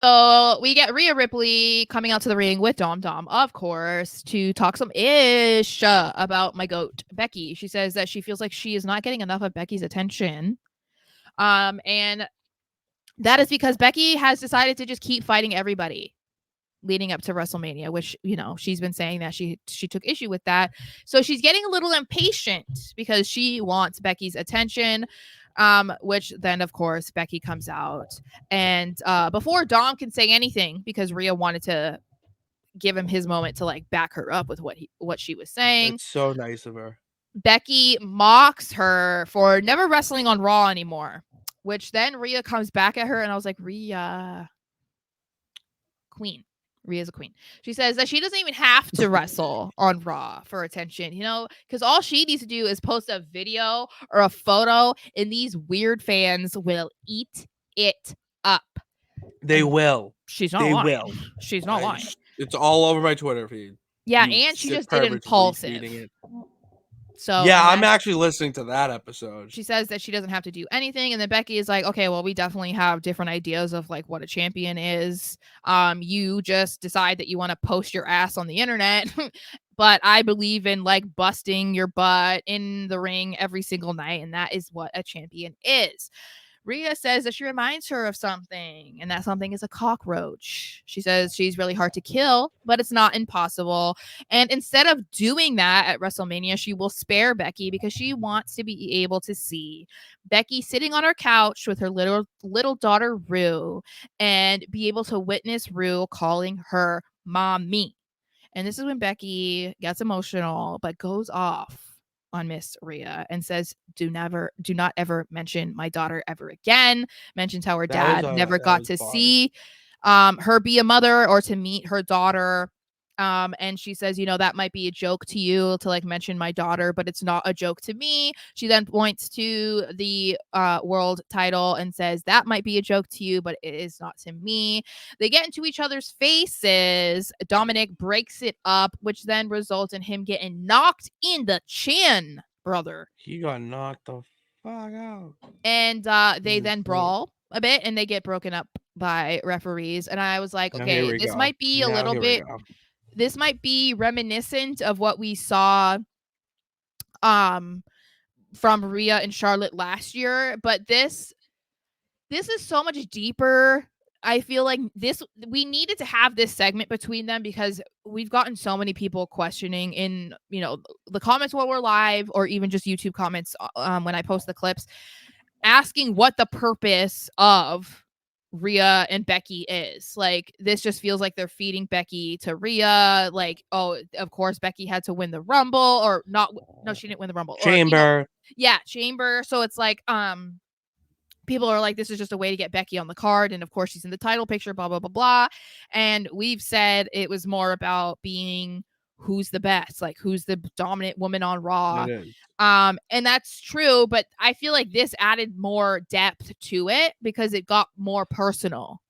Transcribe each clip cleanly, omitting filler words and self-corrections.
So we get Rhea Ripley coming out to the ring with Dom Dom, of course, to talk some ish about my goat, Becky. She says that she feels like she is not getting enough of Becky's attention. And that is because Becky has decided to just keep fighting everybody leading up to WrestleMania, which, she's been saying that she took issue with that. So she's getting a little impatient because she wants Becky's attention. Which then, of course, Becky comes out. And before Dom can say anything, because Rhea wanted to give him his moment to like back her up with what she was saying, That's so nice of her. Becky mocks her for never wrestling on Raw anymore, which then Rhea comes back at her, and I was like, Rhea, queen. Rhea's a queen. She says that she doesn't even have to wrestle on Raw for attention, because all she needs to do is post a video or a photo, and these weird fans will eat it up. They And will. she's not They lying. will. She's not lying. It's all over my Twitter feed. Yeah, You and she sick just did perverts impulsive. retweeting it. So Yeah, I'm actually listening to that episode. She says that she doesn't have to do anything, and then Becky is like, okay, well, we definitely have different ideas of like what a champion is. You just decide that you want to post your ass on the internet, but I believe in like busting your butt in the ring every single night, and that is what a champion is. Rhea says that she reminds her of something, and that something is a cockroach. She says she's really hard to kill, but it's not impossible. And instead of doing that at WrestleMania, she will spare Becky because she wants to be able to see Becky sitting on her couch with her little daughter Rue, and be able to witness Rue calling her mommy. And this is when Becky gets emotional, but goes off on Miss Rhea and says, do not ever mention my daughter ever again. Mentions how her dad never got to see her be a mother or to meet her daughter. And she says, that might be a joke to you to like mention my daughter, but it's not a joke to me. She then points to the world title and says, that might be a joke to you, but it is not to me. They get into each other's faces. Dominic breaks it up, which then results in him getting knocked in the chin, brother. He got knocked the fuck out. And they then brawl a bit, and they get broken up by referees. And I was like, okay, this might be a little bit, this might be reminiscent of what we saw from Rhea and Charlotte last year, but this is so much deeper. I feel like we needed to have this segment between them because we've gotten so many people questioning in, the comments while we're live, or even just YouTube comments when I post the clips, asking what the purpose of Rhea and Becky is. Like, this just feels like they're feeding Becky to Rhea. Like, oh, of course Becky had to win the Rumble, or not. No, she didn't win the Rumble. Chamber. Chamber. So it's like, people are like, this is just a way to get Becky on the card, and of course she's in the title picture, blah blah blah blah. And we've said it was more about being who's the best, like who's the dominant woman on Raw. And that's true, but I feel like this added more depth to it because it got more personal,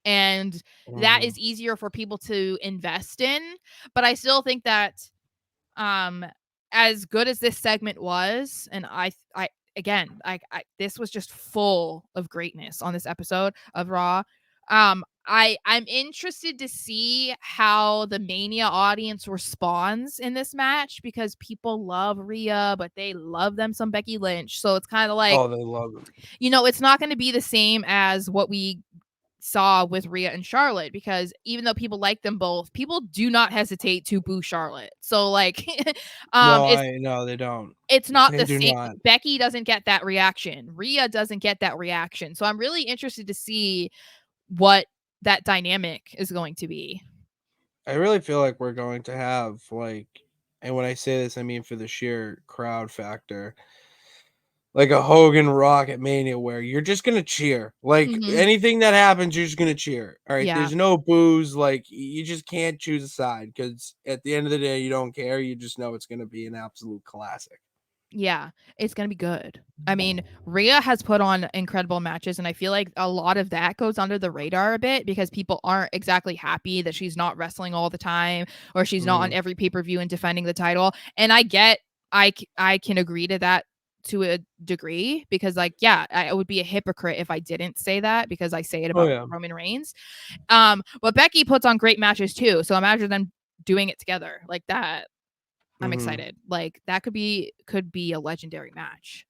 and that is easier for people to invest in. But I still think that as good as this segment was, and I this was just full of greatness on this episode of Raw. I'm interested to see how the Mania audience responds in this match, because people love Rhea, but they love them some Becky Lynch. So it's kind of like, oh, they love them. It's not going to be the same as what we saw with Rhea and Charlotte, because even though people like them both, people do not hesitate to boo Charlotte. So like, no, they don't. It's not the same. Becky doesn't get that reaction. Rhea doesn't get that reaction. So I'm really interested to see what that dynamic is going to be. I really feel like we're going to have like, and when I say this, I mean for the sheer crowd factor, like a Hogan Rock at Mania, where you're just gonna cheer. Like anything that happens, you're just gonna cheer. All right, there's no boos. Like, you just can't choose a side, because at the end of the day, you don't care. You just know it's gonna be an absolute classic. Yeah, it's going to be good. I mean, Rhea has put on incredible matches, and I feel like a lot of that goes under the radar a bit because people aren't exactly happy that she's not wrestling all the time, or she's not on every pay-per-view and defending the title. And I can agree to that to a degree, because like, yeah, I would be a hypocrite if I didn't say that, because I say it Oh about yeah. Roman Reigns. But Becky puts on great matches too. So imagine them doing it together like that. I'm Mhm. excited. Like that could be a legendary match.